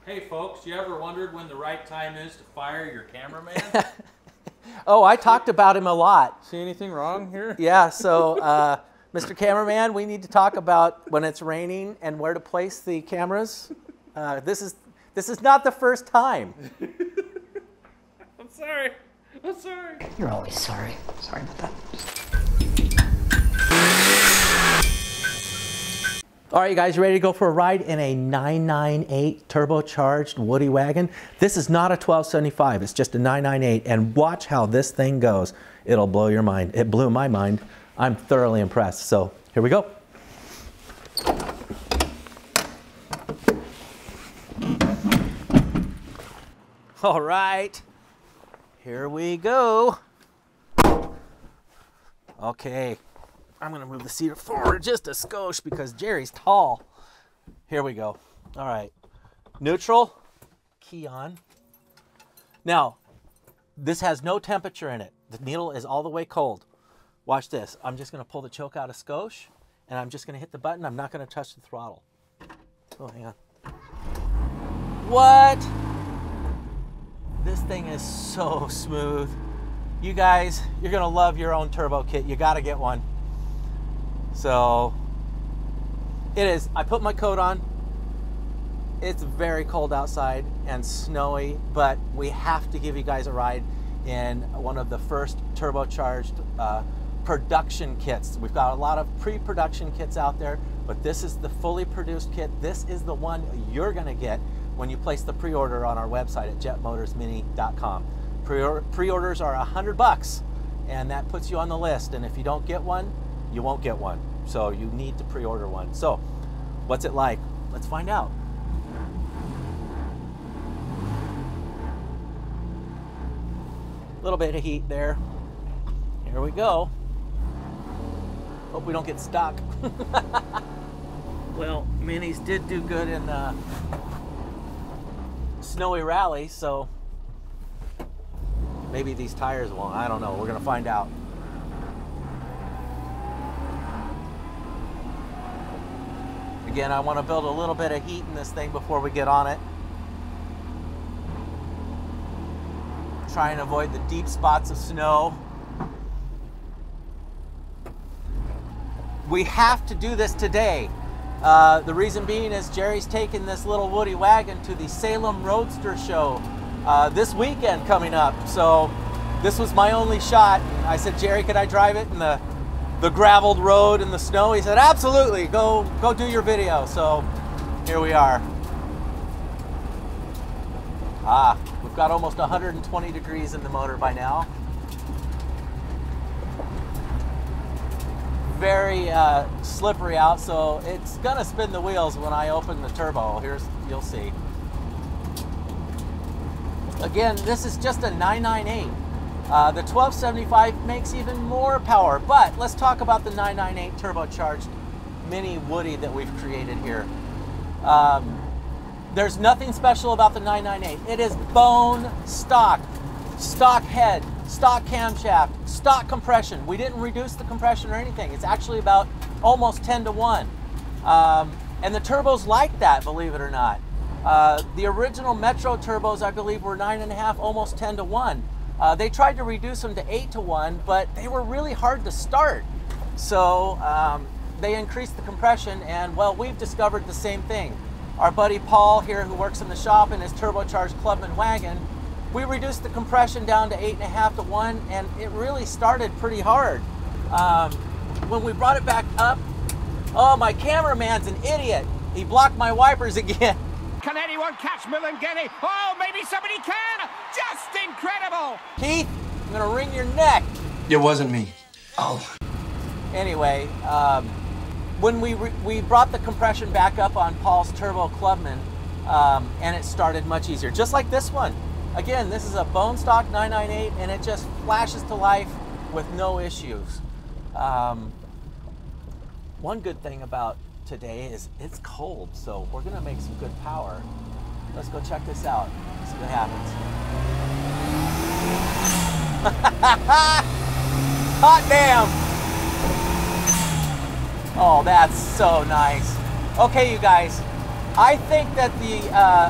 Hey folks, you ever wondered when the right time is to fire your cameraman? Oh, I talked about him a lot. See anything wrong here? Yeah, so Mr. Cameraman, we need to talk about when it's raining and where to place the cameras. This is not the first time. I'm sorry. I'm sorry. You're always sorry. Sorry about that. All right, you guys, ready to go for a ride in a 998 turbocharged Woody Wagon? This is not a 1275, it's just a 998, and watch how this thing goes. It'll blow your mind. It blew my mind. I'm thoroughly impressed. So here we go. All right, here we go. Okay. I'm gonna move the seat forward just a skosh because Jerry's tall. Here we go. All right, neutral, key on. Now, this has no temperature in it. The needle is all the way cold. Watch this. I'm just gonna pull the choke out a skosh and I'm just gonna hit the button. I'm not gonna touch the throttle. Oh, hang on. What? This thing is so smooth. You guys, you're gonna love your own turbo kit. You gotta get one. So it is. I put my coat on. It's very cold outside and snowy, but we have to give you guys a ride in one of the first turbocharged production kits. We've got a lot of pre-production kits out there, but this is the fully produced kit. This is the one you're going to get when you place the pre-order on our website at jetmotorsmini.com. Pre-orders are $100, and that puts you on the list. And if you don't get one, you won't get one. So you need to pre-order one. So what's it like? Let's find out. A little bit of heat there. Here we go. Hope we don't get stuck. Well, minis did do good in snowy rally, so maybe these tires won't. I don't know. We're gonna find out. Again, I want to build a little bit of heat in this thing before we get on it. Try and avoid the deep spots of snow. We have to do this today. The reason being is Jerry's taking this little Woody Wagon to the Salem Roadster Show this weekend coming up. So this was my only shot. I said, Jerry, could I drive it in the graveled road in the snow? He said, absolutely, go do your video. So here we are. We've got almost 120 degrees in the motor by now. Very slippery out, so it's gonna spin the wheels when I open the turbo. You'll see. Again, this is just a 998. The 1275 makes even more power, but let's talk about the 998 turbocharged mini Woody that we've created here. There's nothing special about the 998. It is bone stock, stock head, stock camshaft, stock compression. We didn't reduce the compression or anything. It's actually about almost 10 to 1. And the turbos like that, believe it or not. The original Metro turbos, I believe, were 9.5, almost 10 to 1. They tried to reduce them to 8 to 1, but they were really hard to start. So they increased the compression, and well, we've discovered the same thing. Our buddy Paul here, who works in the shop in his turbocharged Clubman wagon, we reduced the compression down to 8.5 to 1, and it really started pretty hard. When we brought it back up, oh, my cameraman's an idiot. He blocked my wipers again. Can anyone catch Milangeni? Oh, maybe somebody can! Just incredible! Keith, I'm gonna wring your neck. It wasn't me. Oh. Anyway, when we brought the compression back up on Paul's Turbo Clubman, and it started much easier, just like this one. Again, this is a bone stock 998, and it just flashes to life with no issues. One good thing about today is it's cold, so we're gonna make some good power. Let's go check this out, see what happens. Hot damn! Oh, that's so nice. Okay, you guys, I think that the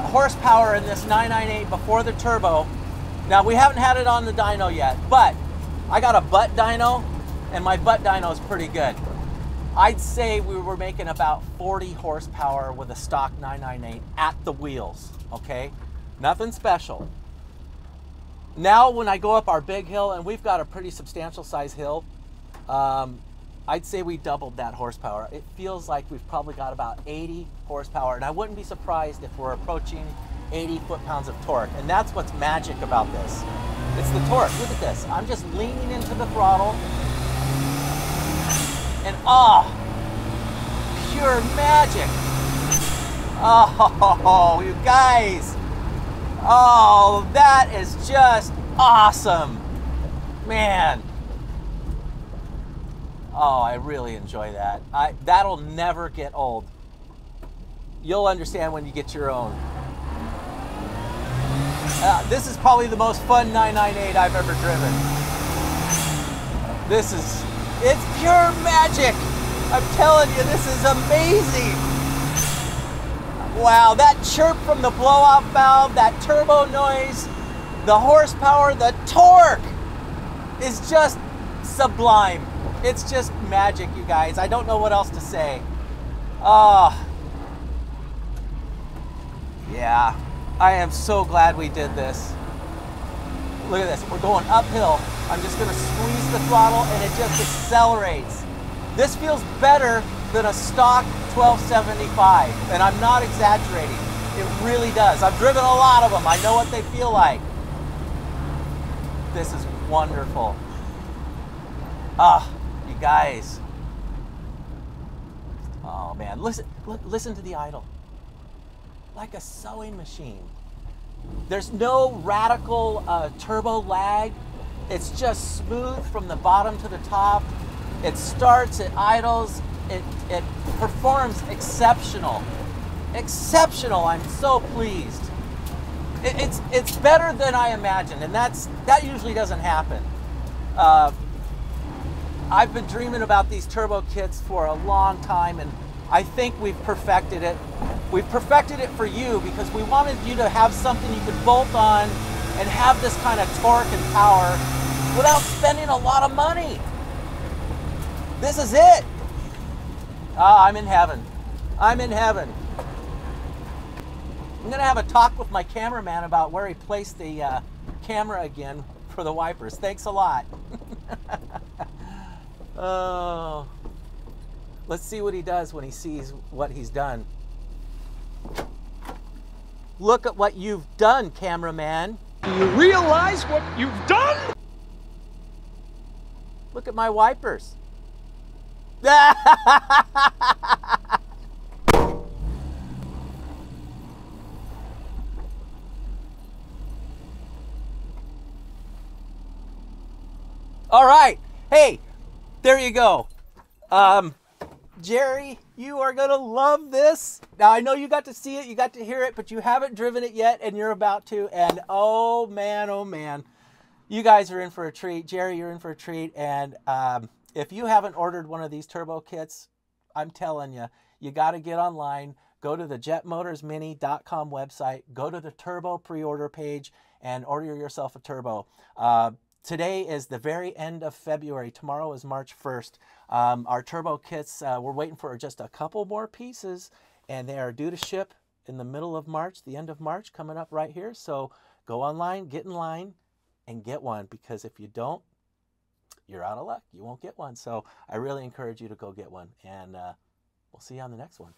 horsepower in this 998 before the turbo, now we haven't had it on the dyno yet, but I got a butt dyno, and my butt dyno is pretty good. I'd say we were making about 40 horsepower with a stock 998 at the wheels, okay? Nothing special. Now when I go up our big hill, and we've got a pretty substantial size hill, I'd say we doubled that horsepower. It feels like we've probably got about 80 horsepower, and I wouldn't be surprised if we're approaching 80 foot-pounds of torque, and that's what's magic about this. It's the torque. Look at this. I'm just leaning into the throttle, and oh, pure magic. Oh, you guys. Oh, that is just awesome. Man. Oh, I really enjoy that. That'll never get old. You'll understand when you get your own. This is probably the most fun 998 I've ever driven. It's pure magic. I'm telling you, this is amazing. Wow, that chirp from the blow-off valve, that turbo noise, the horsepower, the torque is just sublime. It's just magic, you guys. I don't know what else to say. Oh, yeah. I am so glad we did this. Look at this. We're going uphill. I'm just going to squeeze the throttle, and it just accelerates. This feels better than a stock 1275, and I'm not exaggerating. It really does. I've driven a lot of them. I know what they feel like. This is wonderful. Ah, you guys. Oh man, listen to the idle. Like a sewing machine. There's no radical turbo lag. It's just smooth from the bottom to the top. It starts, it idles, it performs exceptional. Exceptional, I'm so pleased. It's better than I imagined, and that usually doesn't happen. I've been dreaming about these turbo kits for a long time, and I think we've perfected it. We've perfected it for you because we wanted you to have something you could bolt on and have this kind of torque and power without spending a lot of money. This is it. Ah, I'm in heaven. I'm in heaven. I'm gonna have a talk with my cameraman about where he placed the camera again for the wipers. Thanks a lot. Oh, let's see what he does when he sees what he's done. Look at what you've done, cameraman. Do you realize what you've done? Look at my wipers. All right. Hey, there you go. Jerry, you are going to love this. Now, I know you got to see it, you got to hear it, but you haven't driven it yet, and you're about to. And oh, man, you guys are in for a treat. Jerry, you're in for a treat. And if you haven't ordered one of these turbo kits, I'm telling you, you got to get online. Go to the jetmotorsmini.com website. Go to the turbo pre-order page and order yourself a turbo. Today is the very end of February. Tomorrow is March 1st. Our turbo kits, we're waiting for just a couple more pieces, and they are due to ship in the middle of March, the end of March, coming up right here. So go online, get in line, and get one, because if you don't, you're out of luck. You won't get one. So I really encourage you to go get one, and we'll see you on the next one.